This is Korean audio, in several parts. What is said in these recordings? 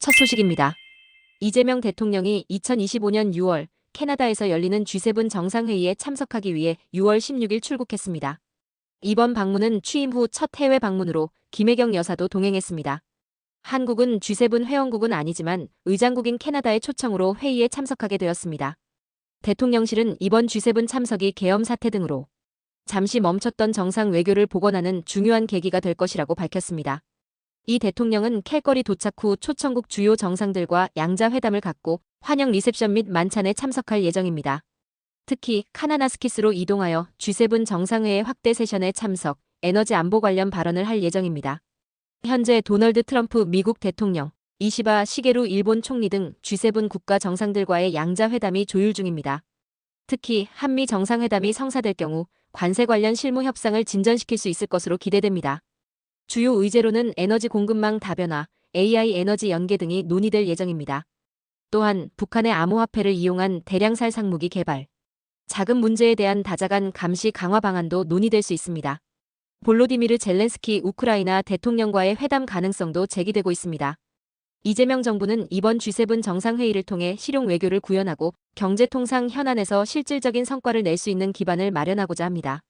첫 소식입니다. 이재명 대통령이 2025년 6월 캐나다에서 열리는 G7 정상회의에 참석하기 위해 6월 16일 출국했습니다. 이번 방문은 취임 후 첫 해외 방문으로 김혜경 여사도 동행했습니다. 한국은 G7 회원국은 아니지만 의장국인 캐나다의 초청으로 회의에 참석하게 되었습니다. 대통령실은 이번 G7 참석이 계엄 사태 등으로 잠시 멈췄던 정상 외교를 복원하는 중요한 계기가 될 것이라고 밝혔습니다. 이 대통령은 캘거리 도착 후 초청국 주요 정상들과 양자회담을 갖고 환영 리셉션 및 만찬에 참석할 예정입니다. 특히 카나나스키스로 이동하여 G7 정상회의 확대 세션에 참석, 에너지 안보 관련 발언을 할 예정입니다. 현재 도널드 트럼프 미국 대통령, 이시바 시게루 일본 총리 등 G7 국가 정상들과의 양자회담이 조율 중입니다. 특히 한미 정상회담이 성사될 경우 관세 관련 실무 협상을 진전시킬 수 있을 것으로 기대됩니다. 주요 의제로는 에너지 공급망 다변화, AI 에너지 연계 등이 논의될 예정입니다. 또한 북한의 암호화폐를 이용한 대량살 상무기 개발, 자금 문제에 대한 다자간 감시 강화 방안도 논의될 수 있습니다. 볼로디미르 젤렌스키 우크라이나 대통령과의 회담 가능성도 제기되고 있습니다. 이재명 정부는 이번 G7 정상회의를 통해 실용 외교를 구현하고 경제통상 현안에서 실질적인 성과를 낼 수 있는 기반을 마련하고자 합니다.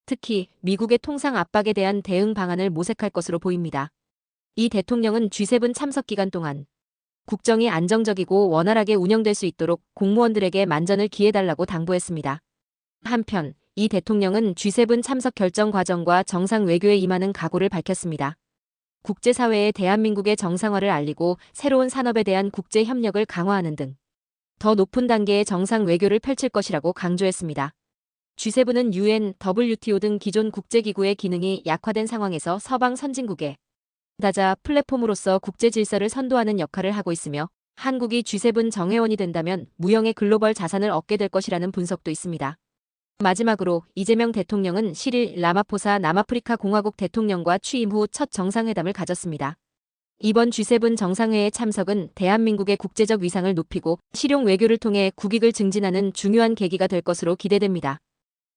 특히 미국의 통상 압박에 대한 대응 방안을 모색할 것으로 보입니다. 이 대통령은 G7 참석 기간 동안 국정이 안정적이고 원활하게 운영될 수 있도록 공무원들에게 만전을 기해달라고 당부했습니다. 한편 이 대통령은 G7 참석 결정 과정과 정상 외교에 임하는 각오를 밝혔습니다. 국제사회에 대한민국의 정상화를 알리고 새로운 산업에 대한 국제 협력을 강화하는 등 더 높은 단계의 정상 외교를 펼칠 것이라고 강조했습니다. G7은 UN, WTO 등 기존 국제기구의 기능이 약화된 상황에서 서방 선진국에 다자 플랫폼으로서 국제 질서를 선도하는 역할을 하고 있으며 한국이 G7 정회원이 된다면 무형의 글로벌 자산을 얻게 될 것이라는 분석도 있습니다. 마지막으로 이재명 대통령은 시릴 라마포사 남아프리카 공화국 대통령과 취임 후 첫 정상회담을 가졌습니다. 이번 G7 정상회의 참석은 대한민국의 국제적 위상을 높이고 실용 외교를 통해 국익을 증진하는 중요한 계기가 될 것으로 기대됩니다.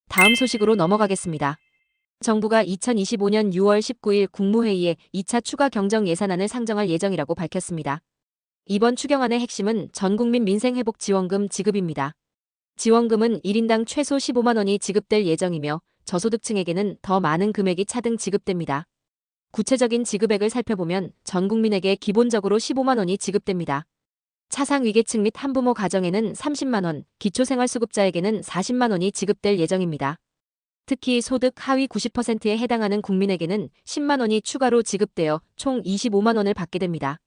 다음 소식으로 넘어가겠습니다. 정부가 2025년 6월 19일 국무회의에 2차 추가 경정 예산안을 상정할 예정이라고 밝혔습니다. 이번 추경안의 핵심은 전국민 민생회복 지원금 지급입니다. 지원금은 1인당 최소 15만 원이 지급될 예정이며 저소득층에게는 더 많은 금액이 차등 지급됩니다. 구체적인 지급액을 살펴보면 전 국민에게 기본적으로 15만 원이 지급됩니다. 차상위계층 및 한부모 가정에는 30만 원, 기초생활수급자에게는 40만 원이 지급될 예정입니다. 특히 소득 하위 90%에 해당하는 국민에게는 10만 원이 추가로 지급되어 총 25만 원을 받게 됩니다.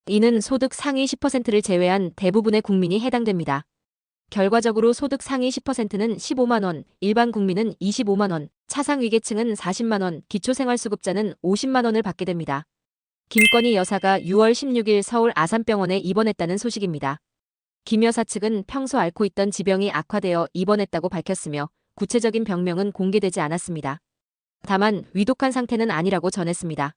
이는 소득 상위 10%를 제외한 대부분의 국민이 해당됩니다. 결과적으로 소득 상위 10%는 15만 원, 일반 국민은 25만 원, 차상위계층은 40만 원, 기초생활수급자는 50만 원을 받게 됩니다. 김건희 여사가 6월 16일 서울 아산병원에 입원했다는 소식입니다. 김 여사 측은 평소 앓고 있던 지병이 악화되어 입원했다고 밝혔으며 구체적인 병명은 공개되지 않았습니다. 다만 위독한 상태는 아니라고 전했습니다.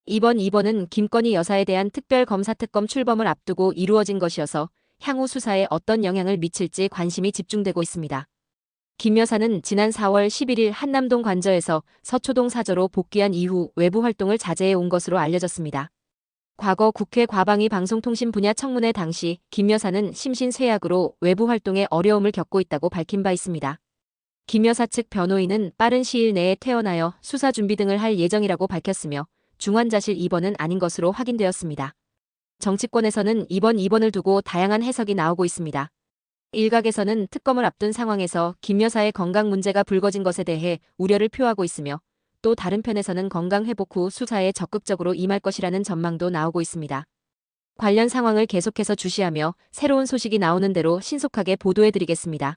이번 입원은 김건희 여사에 대한 특별검사특검 출범을 앞두고 이루어진 것이어서 향후 수사에 어떤 영향을 미칠지 관심이 집중되고 있습니다. 김 여사는 지난 4월 11일 한남동 관저에서 서초동 사저로 복귀한 이후 외부 활동을 자제해 온 것으로 알려졌습니다. 과거 국회 과방위 방송통신 분야 청문회 당시 김 여사는 심신쇠약으로 외부 활동에 어려움을 겪고 있다고 밝힌 바 있습니다. 김 여사 측 변호인은 빠른 시일 내에 퇴원하여 수사 준비 등을 할 예정이라고 밝혔으며 중환자실 입원은 아닌 것으로 확인되었습니다. 정치권에서는 이번 입원을 두고 다양한 해석이 나오고 있습니다. 일각에서는 특검을 앞둔 상황에서 김 여사의 건강 문제가 불거진 것에 대해 우려를 표하고 있으며 또 다른 편에서는 건강 회복 후 수사에 적극적으로 임할 것이라는 전망도 나오고 있습니다. 관련 상황을 계속해서 주시하며 새로운 소식이 나오는 대로 신속하게 보도해드리겠습니다.